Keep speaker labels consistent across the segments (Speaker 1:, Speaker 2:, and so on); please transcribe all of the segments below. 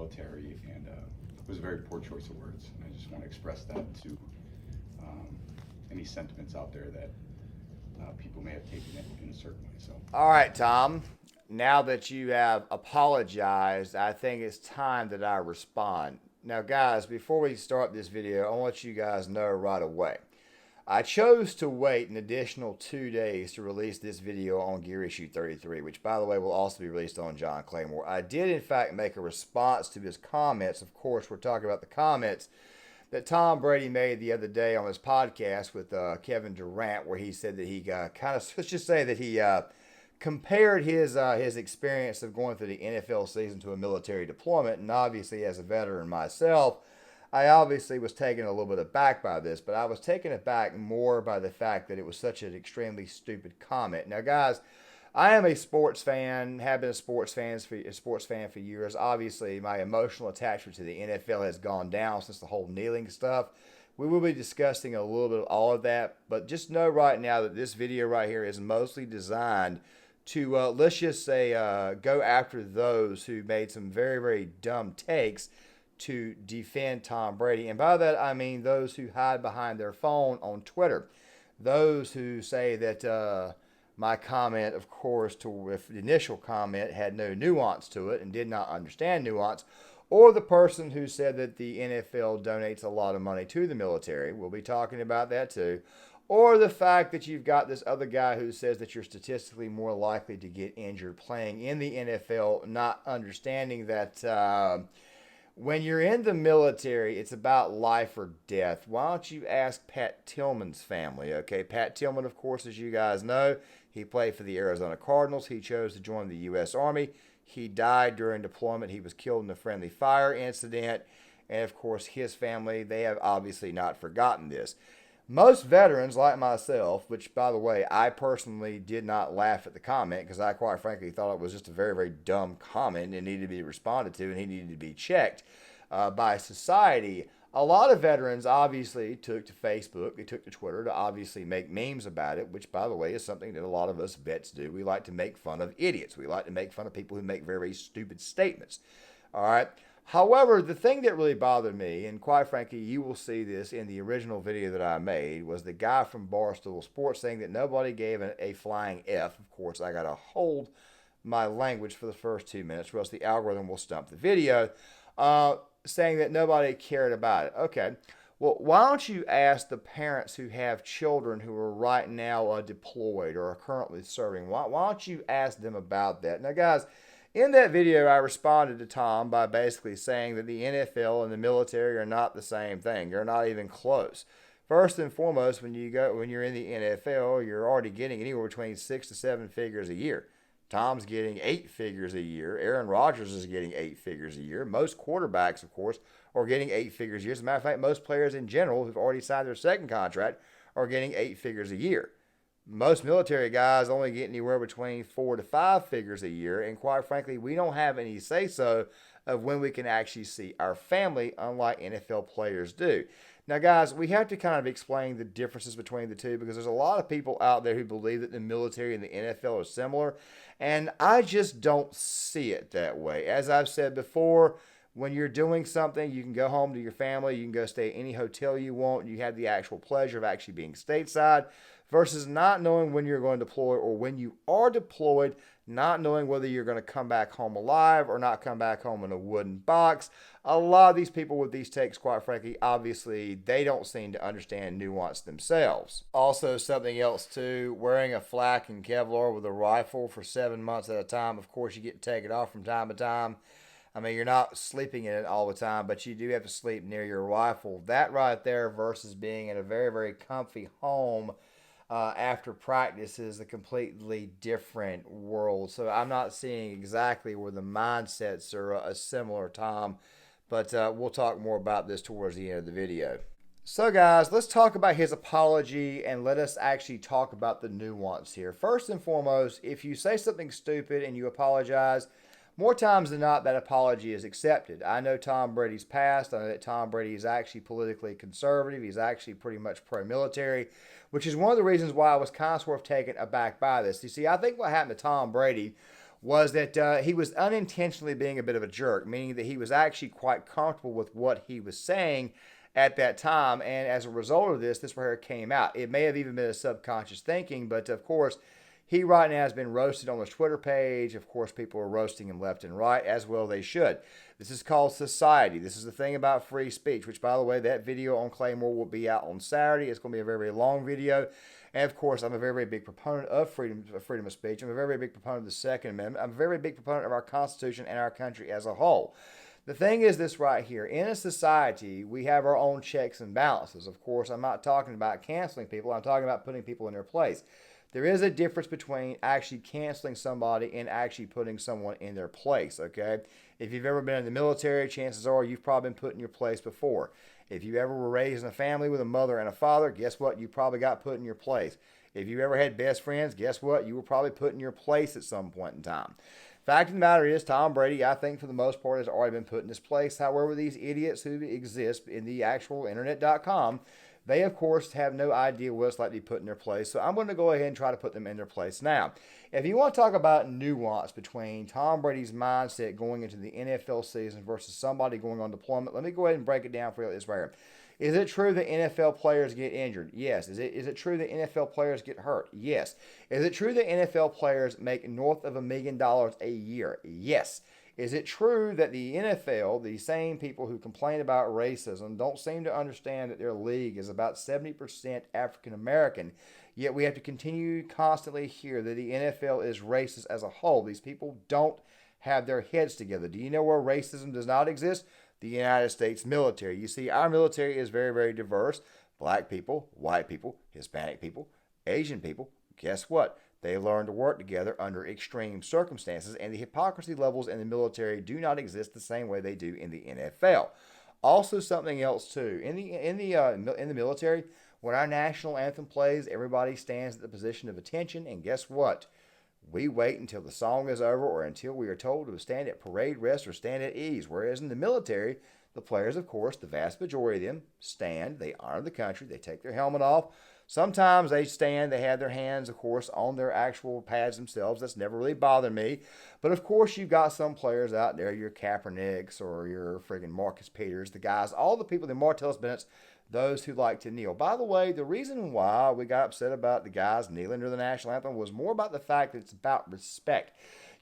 Speaker 1: military, and it was a very poor choice of words. And I just want to express that to any sentiments out there that people may have taken it in a certain way. So,
Speaker 2: All right, Tom. Now that you have apologized, I think it's time that I respond. Now, guys, before we start this video, I want you guys know right away. I chose to wait an additional 2 days to release this video on Gear Issue 33, which, by the way, will also be released on John Claymore. I did, in fact, make a response to his comments. Of course, we're talking about the comments that Tom Brady made the other day on his podcast with Kevin Durant, where he said that he kind of, let's just say that he compared his experience of going through the NFL season to a military deployment. And obviously, as a veteran myself, I obviously was taken a little bit aback by this, but I was taken aback more by the fact that it was such an extremely stupid comment. Now, guys, I am a sports fan, have been a sports fan for years. Obviously, my emotional attachment to the NFL has gone down since the whole kneeling stuff. We will be discussing a little bit of all of that, but just know right now that this video right here is mostly designed to, let's just say, go after those who made some very, very dumb takes to defend Tom Brady. And by that, I mean those who hide behind their phone on Twitter. Those who say that my comment, of course, with the initial comment had no nuance to it and did not understand nuance. Or the person who said that the NFL donates a lot of money to the military. We'll be talking about that too. Or the fact that you've got this other guy who says that you're statistically more likely to get injured playing in the NFL, not understanding that when you're in the military, it's about life or death. Why don't you ask Pat Tillman's family? Okay, Pat Tillman, of course, as you guys know, he played for the Arizona Cardinals. He chose to join the U.S. Army. He died during deployment. He was killed in a friendly fire incident. And, of course, his family, they have obviously not forgotten this. Most veterans, like myself, which, by the way, I personally did not laugh at the comment because I, quite frankly, thought it was just a very, very dumb comment and needed to be responded to and he needed to be checked by society. A lot of veterans obviously took to Facebook, they took to Twitter to obviously make memes about it, which, by the way, is something that a lot of us vets do. We like to make fun of idiots. We like to make fun of people who make very, very stupid statements. All right. However, the thing that really bothered me, and quite frankly, you will see this in the original video that I made, was the guy from Barstool Sports saying that nobody gave a flying F. Of course, I got to hold my language for the first 2 minutes, or else the algorithm will stump the video, saying that nobody cared about it. Okay, well, why don't you ask the parents who have children who are right now deployed or are currently serving? Why don't you ask them about that? Now, guys, in that video, I responded to Tom by basically saying that the NFL and the military are not the same thing. They're not even close. First and foremost, when you're in the NFL, you're already getting anywhere between 6 to 7 figures a year. Tom's getting 8 figures a year. Aaron Rodgers is getting 8 figures a year. Most quarterbacks, of course, are getting 8 figures a year. As a matter of fact, most players in general who've already signed their second contract are getting 8 figures a year. Most military guys only get anywhere between 4 to 5 figures a year, and quite frankly, we don't have any say-so of when we can actually see our family, unlike NFL players do. Now, guys, we have to kind of explain the differences between the two because there's a lot of people out there who believe that the military and the NFL are similar, and I just don't see it that way. As I've said before, when you're doing something, you can go home to your family, you can go stay at any hotel you want, you have the actual pleasure of actually being stateside, versus not knowing when you're going to deploy or when you are deployed, not knowing whether you're going to come back home alive or not come back home in a wooden box. A lot of these people with these takes, quite frankly, obviously, they don't seem to understand nuance themselves. Also, something else too, wearing a flak and Kevlar with a rifle for 7 months at a time. Of course, you get to take it off from time to time. I mean, you're not sleeping in it all the time, but you do have to sleep near your rifle. That right there versus being in a very, very comfy home after practice is a completely different world. So I'm not seeing exactly where the mindsets are similar, Tom, but we'll talk more about this towards the end of the video. So guys, let's talk about his apology and let us actually talk about the nuance here. First and foremost, if you say something stupid and you apologize, more times than not, that apology is accepted. I know Tom Brady's past. I know that Tom Brady is actually politically conservative. He's actually pretty much pro-military, which is one of the reasons why I was kind of sort of taken aback by this. You see, I think what happened to Tom Brady was that he was unintentionally being a bit of a jerk, meaning that he was actually quite comfortable with what he was saying at that time. And as a result of this where it came out. It may have even been a subconscious thinking, but of course, he right now has been roasted on his Twitter page. Of course, people are roasting him left and right, as well they should. This is called society. This is the thing about free speech, which, by the way, that video on Claymore will be out on Saturday. It's going to be a very, very long video. And, of course, I'm a very, very big proponent of freedom of speech. I'm a very, very big proponent of the Second Amendment. I'm a very, very big proponent of our Constitution and our country as a whole. The thing is this right here. In a society, we have our own checks and balances. Of course, I'm not talking about canceling people. I'm talking about putting people in their place. There is a difference between actually canceling somebody and actually putting someone in their place, okay? If you've ever been in the military, chances are you've probably been put in your place before. If you ever were raised in a family with a mother and a father, guess what? You probably got put in your place. If you ever had best friends, guess what? You were probably put in your place at some point in time. Fact of the matter is, Tom Brady, I think for the most part, has already been put in his place. However, these idiots who exist in the actual internet.com, they, of course, have no idea what it's like to be put in their place. So I'm going to go ahead and try to put them in their place now. If you want to talk about nuance between Tom Brady's mindset going into the NFL season versus somebody going on deployment, let me go ahead and break it down for you this way here. Is it true that NFL players get injured? Yes. Is it true that NFL players get hurt? Yes. Is it true that NFL players make north of $1 million a year? Yes. Is it true that the NFL, the same people who complain about racism, don't seem to understand that their league is about 70% African American, yet we have to continue constantly hear that the NFL is racist as a whole? These people don't have their heads together. Do you know where racism does not exist? The United States military. You see, our military is very, very diverse. Black people, white people, Hispanic people, Asian people. Guess what? They learn to work together under extreme circumstances, and the hypocrisy levels in the military do not exist the same way they do in the NFL. Also, something else too. In the military, when our national anthem plays, everybody stands at the position of attention, and guess what? We wait until the song is over or until we are told to stand at parade rest or stand at ease. Whereas in the military, the players, of course, the vast majority of them stand. They honor the country. They take their helmet off. Sometimes they stand. They have their hands, of course, on their actual pads themselves. That's never really bothered me. But, of course, you've got some players out there, your Kaepernicks or your friggin' Marcus Peters, the guys, all the people, the Martellus Bennett's, those who like to kneel. By the way, the reason why we got upset about the guys kneeling to the national anthem was more about the fact that it's about respect.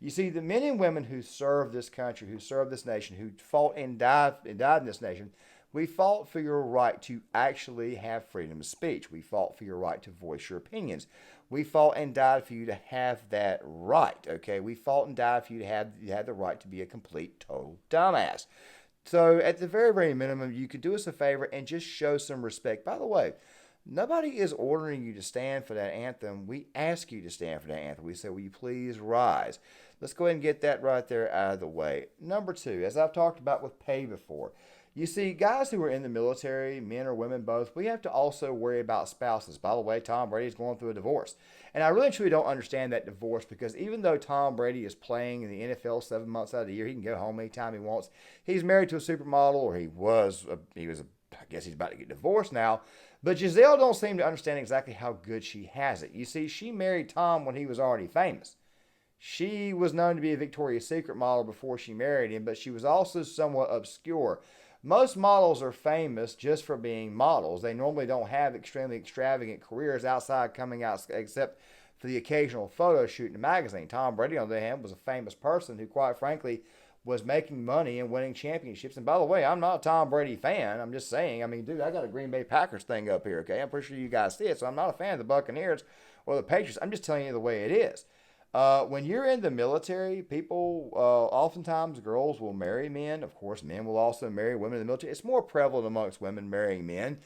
Speaker 2: You see, the men and women who served this country, who served this nation, who fought and died in this nation, we fought for your right to actually have freedom of speech. We fought for your right to voice your opinions. We fought and died for you to have that right, okay? We fought and died for you to have the right to be a complete, total dumbass. So at the very, very minimum, you could do us a favor and just show some respect. By the way, nobody is ordering you to stand for that anthem. We ask you to stand for that anthem. We say, will you please rise? Let's go ahead and get that right there out of the way. Number two, as I've talked about with pay before, you see, guys who are in the military, men or women both, we have to also worry about spouses. By the way, Tom Brady's going through a divorce. And I really truly don't understand that divorce because even though Tom Brady is playing in the NFL 7 months out of the year, he can go home anytime he wants. He's married to a supermodel, or I guess he's about to get divorced now. But Giselle don't seem to understand exactly how good she has it. You see, she married Tom when he was already famous. She was known to be a Victoria's Secret model before she married him, but she was also somewhat obscure. Most models are famous just for being models. They normally don't have extremely extravagant careers outside coming out except for the occasional photo shoot in a magazine. Tom Brady, on the other hand, was a famous person who, quite frankly, was making money and winning championships. And by the way, I'm not a Tom Brady fan. I'm just saying, I mean, dude, I got a Green Bay Packers thing up here, okay? I'm pretty sure you guys see it, so I'm not a fan of the Buccaneers or the Patriots. I'm just telling you the way it is. When you're in the military, people, oftentimes girls will marry men. Of course, men will also marry women in the military. It's more prevalent amongst women marrying men.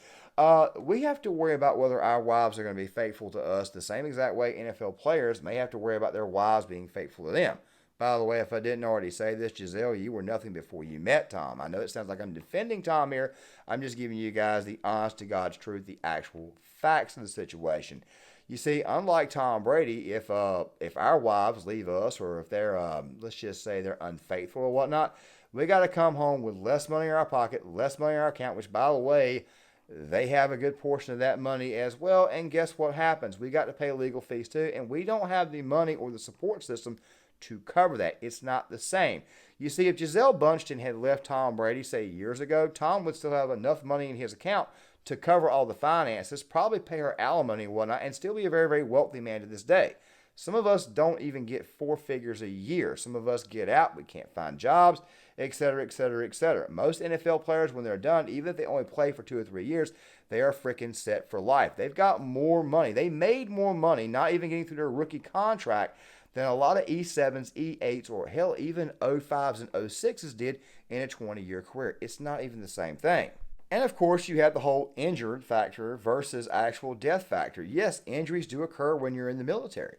Speaker 2: We have to worry about whether our wives are going to be faithful to us the same exact way NFL players may have to worry about their wives being faithful to them. By the way, if I didn't already say this, Giselle, you were nothing before you met Tom. I know it sounds like I'm defending Tom here. I'm just giving you guys the honest to God's truth, the actual facts of the situation. You see, unlike Tom Brady, if our wives leave us or if they're, let's just say they're unfaithful or whatnot, we got to come home with less money in our pocket, less money in our account, which, by the way, they have a good portion of that money as well. And guess what happens? We got to pay legal fees too, and we don't have the money or the support system to cover that. It's not the same. You see, if Gisele Bündchen had left Tom Brady, say, years ago, Tom would still have enough money in his account to cover all the finances, probably pay her alimony and whatnot, and still be a very, very wealthy man to this day. Some of us don't even get 4 figures a year. Some of us get out, we can't find jobs, etc., etc., etc. Most NFL players, when they're done, even if they only play for 2 or 3 years, they are freaking set for life. They've got more money. They made more money, not even getting through their rookie contract, than a lot of E7s, E8s, or hell, even O5s and O6s did in a 20-year career. It's not even the same thing. And of course, you have the whole injured factor versus actual death factor. Yes, injuries do occur when you're in the military.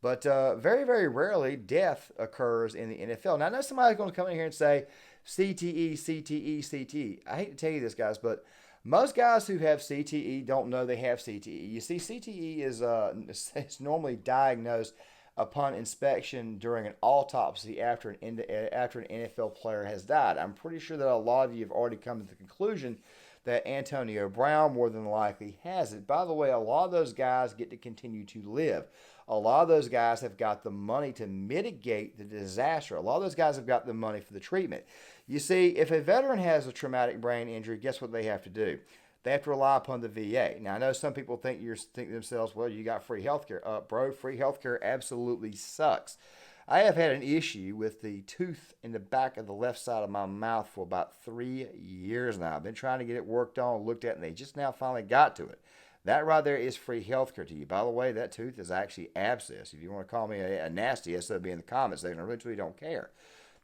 Speaker 2: But very, very rarely death occurs in the NFL. Now, I know somebody's going to come in here and say, CTE, CTE, CTE. I hate to tell you this, guys, but most guys who have CTE don't know they have CTE. You see, CTE is it's normally diagnosed upon inspection during an autopsy after an NFL player has died. I'm pretty sure that a lot of you have already come to the conclusion that Antonio Brown more than likely has it. By the way, a lot of those guys get to continue to live. A lot of those guys have got the money to mitigate the disaster. A lot of those guys have got the money for the treatment. You see, if a veteran has a traumatic brain injury, guess what they have to do? They have to rely upon the VA. Now, I know some people think to themselves, well, you got free healthcare. Bro, free healthcare absolutely sucks. I have had an issue with the tooth in the back of the left side of my mouth for about 3 years now. I've been trying to get it worked on, looked at, and they just now finally got to it. That right there is free healthcare to you. By the way, that tooth is actually abscess. If you want to call me a nasty SOB in the comments section, I really don't care.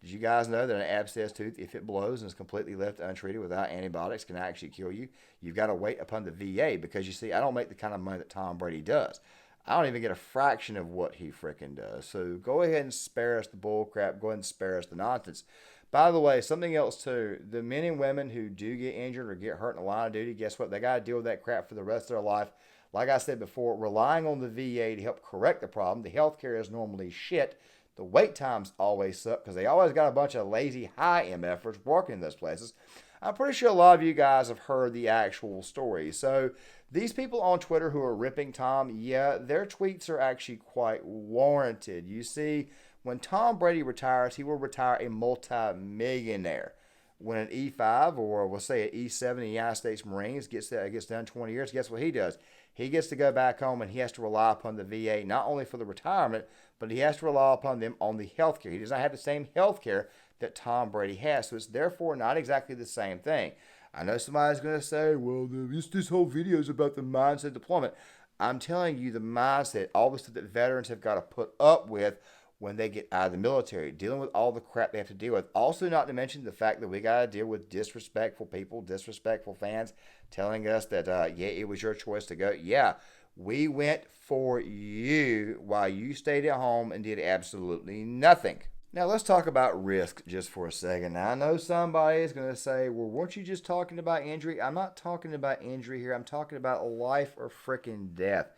Speaker 2: Did you guys know that an abscess tooth, if it blows and is completely left untreated without antibiotics, can actually kill you? You've got to wait upon the VA because, you see, I don't make the kind of money that Tom Brady does. I don't even get a fraction of what he frickin' does. So go ahead and spare us the bull crap. Go ahead and spare us the nonsense. By the way, something else too, the men and women who do get injured or get hurt in the line of duty, guess what? They got to deal with that crap for the rest of their life. Like I said before, relying on the VA to help correct the problem. The healthcare is normally shit. The wait times always suck because they always got a bunch of lazy high MFers working in those places. I'm pretty sure a lot of you guys have heard the actual story. So these people on Twitter who are ripping Tom, yeah, their tweets are actually quite warranted. You see, when Tom Brady retires, he will retire a multi-millionaire. When an E5 or we'll say an E7 in the United States Marines gets done 20 years, guess what he does? He gets to go back home and he has to rely upon the VA not only for the retirement, but he has to rely upon them on the health care. He does not have the same health care that Tom Brady has, so it's therefore not exactly the same thing. I know somebody's going to say, well, this whole video is about the mindset deployment. I'm telling you the mindset, all the stuff that veterans have got to put up with when they get out of the military, dealing with all the crap they have to deal with. Also, not to mention the fact that we got to deal with disrespectful people, disrespectful fans telling us that, yeah, it was your choice to go. Yeah, we went for you while you stayed at home and did absolutely nothing. Now, let's talk about risk just for a second. Now, I know somebody is going to say, well, weren't you just talking about injury? I'm not talking about injury here. I'm talking about life or freaking death.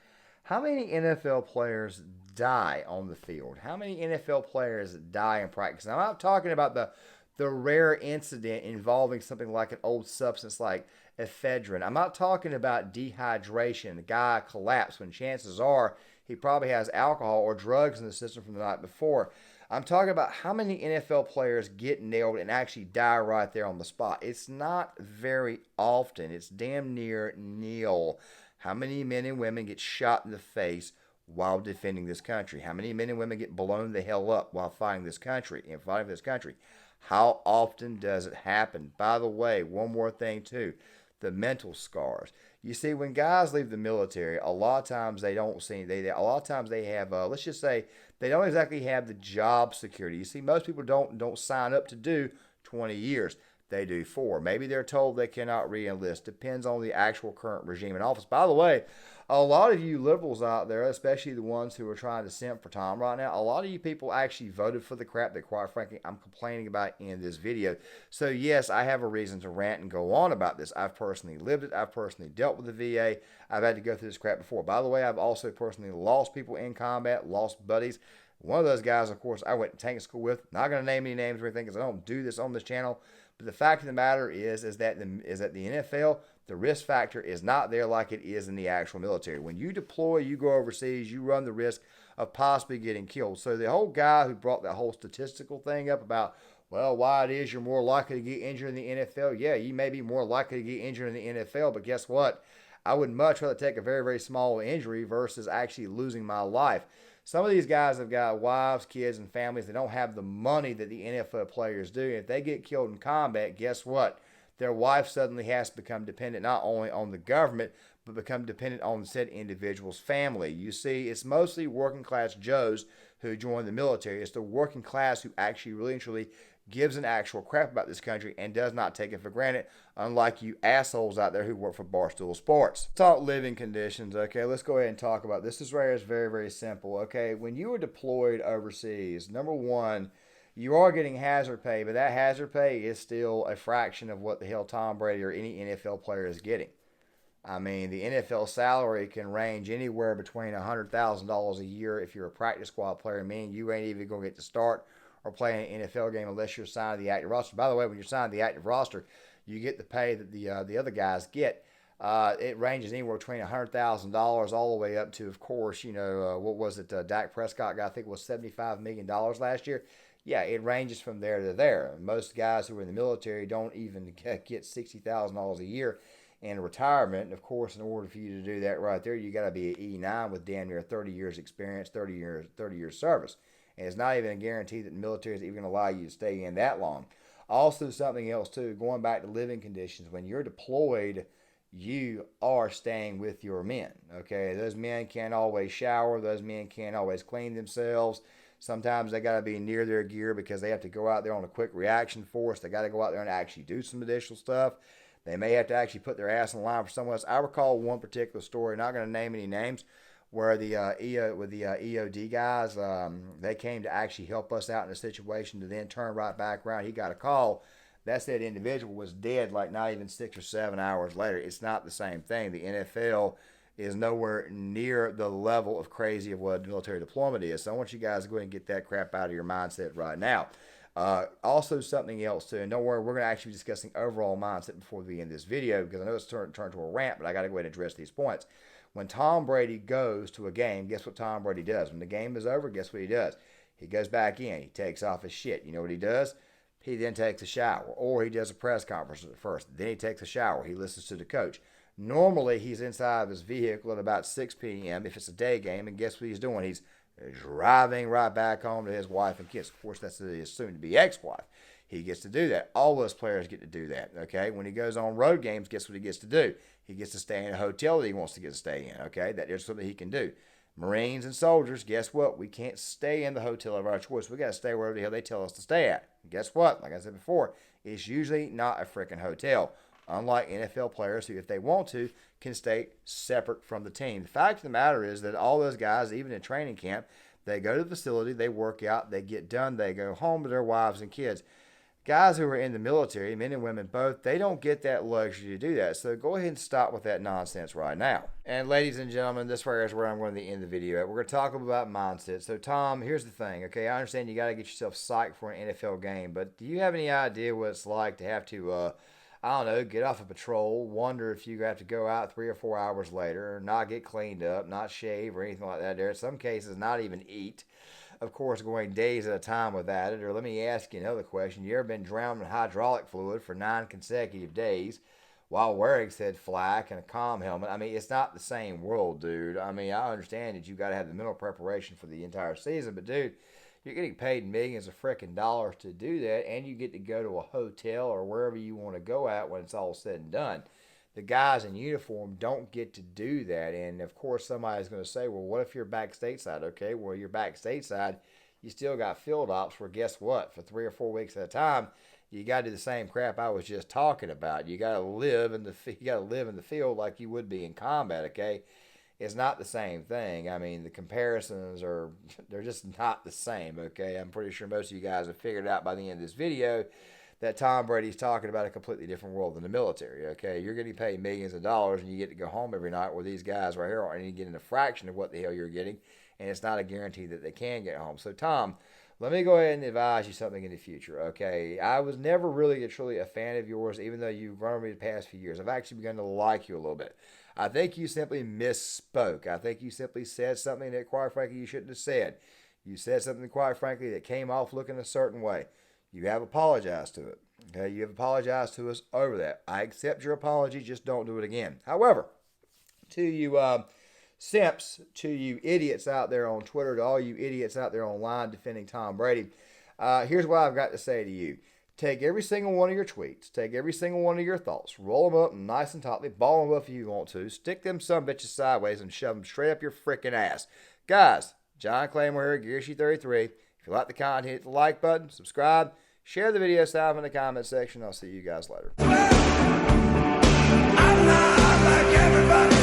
Speaker 2: How many NFL players die on the field? How many NFL players die in practice? Now, I'm not talking about the rare incident involving something like an old substance like ephedrine. I'm not talking about dehydration. The guy collapsed when chances are he probably has alcohol or drugs in the system from the night before. I'm talking about how many NFL players get nailed and actually die right there on the spot. It's not very often. It's damn near nil. How many men and women get shot in the face while defending this country? How many men and women get blown the hell up while fighting this country and fighting for this country? How often does it happen? By the way, one more thing too, the mental scars. You see, when guys leave the military, a lot of times they don't see. A lot of times they have. Let's just say they don't exactly have the job security. You see, most people don't sign up to do 20 years. They do 4. Maybe they're told they cannot re-enlist. Depends on the actual current regime in office. By the way, a lot of you liberals out there, especially the ones who are trying to simp for Tom right now, a lot of you people actually voted for the crap that, quite frankly, I'm complaining about in this video. So, yes, I have a reason to rant and go on about this. I've personally lived it. I've personally dealt with the VA. I've had to go through this crap before. By the way, I've also personally lost people in combat, lost buddies. One of those guys, of course, I went to tank school with. Not going to name any names or anything because I don't do this on this channel. But the fact of the matter is that the NFL, The risk factor is not there like it is in the actual military. When you deploy, you go overseas, you run the risk of possibly getting killed. So the whole guy who brought that whole statistical thing up about, well, why it is you're more likely to get injured in the NFL. Yeah, you may be more likely to get injured in the NFL, but guess what? I would much rather take a very, very small injury versus actually losing my life. Some of these guys have got wives, kids, and families. They don't have the money that the NFL players do. If they get killed in combat, guess what? Their wife suddenly has to become dependent not only on the government, but become dependent on said individual's family. You see, it's mostly working class Joes who join the military. It's the working class who actually really and truly gives an actual crap about this country and does not take it for granted, unlike you assholes out there who work for Barstool Sports. Talk living conditions, okay? Let's go ahead and talk about this. This right here is very, very simple, okay? When you are deployed overseas, number one, you are getting hazard pay, but that hazard pay is still a fraction of what the hell Tom Brady or any NFL player is getting. I mean, the NFL salary can range anywhere between $100,000 a year if you're a practice squad player, meaning you ain't even going to get to start or play an NFL game unless you're signed to the active roster. By the way, when you're signed to the active roster, you get the pay that the other guys get. It ranges anywhere between $100,000 all the way up to, of course, what was it? Dak Prescott got, I think it was $75 million last year. Yeah, it ranges from there to there. Most guys who are in the military don't even get $60,000 a year in retirement. And of course, in order for you to do that right there, you got to be an E9 with damn near 30 years experience, 30 years service. And it's not even a guarantee that the military is even going to allow you to stay in that long. Also, something else too, going back to living conditions, when you're deployed, you are staying with your men. Okay, those men can't always shower. Those men can't always clean themselves. Sometimes they got to be near their gear because they have to go out there on a quick reaction force. They got to go out there and actually do some additional stuff. They may have to actually put their ass in line for someone else. I recall one particular story, not going to name any names, where the EOD guys, they came to actually help us out in a situation to then turn right back around. He got a call. That said individual was dead like not even 6 or 7 hours later. It's not the same thing. The NFL is nowhere near the level of crazy of what military deployment is. So I want you guys to go ahead and get that crap out of your mindset right now. Also, something else too, and don't worry, we're going to actually be discussing overall mindset before we end this video because I know it's turned to a rant, but I got to go ahead and address these points. When Tom Brady goes to a game, guess what Tom Brady does? When the game is over, guess what he does? He goes back in. He takes off his shit. You know what he does? He then takes a shower, or he does a press conference first. Then he takes a shower. He listens to the coach. Normally, he's inside of his vehicle at about 6 p.m. if it's a day game, and guess what he's doing? He's driving right back home to his wife and kids. Of course, that's his soon-to-be ex-wife. He gets to do that. All those players get to do that, okay? When he goes on road games, guess what he gets to do? He gets to stay in a hotel that he wants to get to stay in, okay? That is something he can do. Marines and soldiers, guess what? We can't stay in the hotel of our choice. We got to stay wherever the hell they tell us to stay at. And guess what? Like I said before, it's usually not a freaking hotel. Unlike NFL players who, if they want to, can stay separate from the team. The fact of the matter is that all those guys, even in training camp, they go to the facility, they work out, they get done, they go home to their wives and kids. Guys who are in the military, men and women both, they don't get that luxury to do that. So go ahead and stop with that nonsense right now. And ladies and gentlemen, this right here is where I'm going to end the video at. We're going to talk about mindset. So Tom, here's the thing, okay? I understand you got to get yourself psyched for an NFL game, but do you have any idea what it's like to have to, I don't know, get off a patrol, wonder if you have to go out 3 or 4 hours later, not get cleaned up, not shave or anything like that there. In some cases, not even eat. Of course, going days at a time without it. Or let me ask you another question. You ever been drowned in hydraulic fluid for 9 consecutive days while wearing said flak and a comm helmet? I mean, it's not the same world, dude. I mean, I understand that you got to have the mental preparation for the entire season, but dude, you're getting paid millions of freaking dollars to do that, and you get to go to a hotel or wherever you want to go at when it's all said and done. The guys in uniform don't get to do that. And of course, somebody's going to say, well, what if you're back stateside? Okay, well, you're back stateside. You still got field ops where guess what? For 3 or 4 weeks at a time, you got to do the same crap I was just talking about. You got to live in the field like you would be in combat. Okay, it's not the same thing. I mean, the comparisons they're just not the same. Okay, I'm pretty sure most of you guys have figured out by the end of this video that Tom Brady's talking about a completely different world than the military, okay? You're getting paid millions of dollars and you get to go home every night, where these guys right here aren't even getting a fraction of what the hell you're getting, and it's not a guarantee that they can get home. So, Tom, let me go ahead and advise you something in the future, okay? I was never really truly a fan of yours, even though you've run me the past few years. I've actually begun to like you a little bit. I think you simply misspoke. I think you simply said something that, quite frankly, you shouldn't have said. You said something, quite frankly, that came off looking a certain way. You have apologized to it. Okay, you have apologized to us over that. I accept your apology. Just don't do it again. However, to you simps, to you idiots out there on Twitter, to all you idiots out there online defending Tom Brady, here's what I've got to say to you. Take every single one of your tweets, take every single one of your thoughts, roll them up nice and tightly, ball them up if you want to, stick them some bitches sideways and shove them straight up your freaking ass. Guys, John Claymore here, Gearshy33. If you like the content, hit the like button, subscribe, share the video stuff in the comment section. I'll see you guys later.
Speaker 3: I'm not like everybody.